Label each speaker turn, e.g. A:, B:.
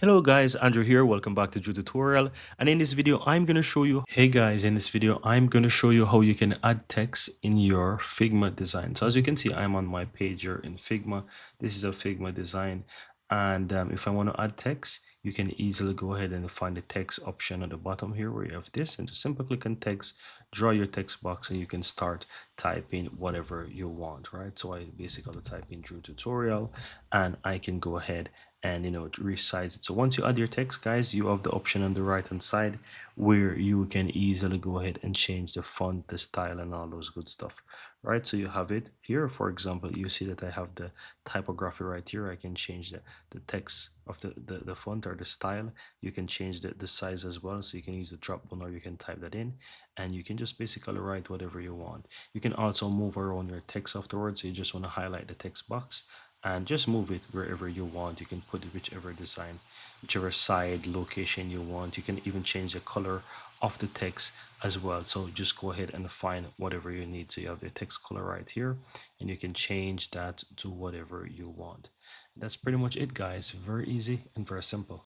A: Hello guys, Andrew here. Welcome back to Drew Tutorial. And in this video, I'm going to show you how you can add text in your Figma design. So as you can see, I'm on my page here in Figma. This is a Figma design. And if I want to add text, you can easily go ahead and find the text option at the bottom here where you have this, and just simply click on text, draw your text box, and you can start typing whatever you want, right? So I basically type in Drew Tutorial, and I can go ahead and resize it. So once you add your text, guys, you have the option on the right hand side where you can easily go ahead and change the font, the style, and all those good stuff, right? So you have it here. For example, you see that I have the typography right here. I can change the text of the font or the style. You can change the size as well, so you can use the drop down or you can type that in, and you can just basically write whatever you want. You can also move around your text afterwards. So you just want to highlight the text box and just move it wherever you want. You can put it whichever design, whichever side location you want. You can even change the color of the text as well. So just go ahead and find whatever you need. So you have the text color right here, and you can change that to whatever you want. That's pretty much it, guys. Very easy and very simple.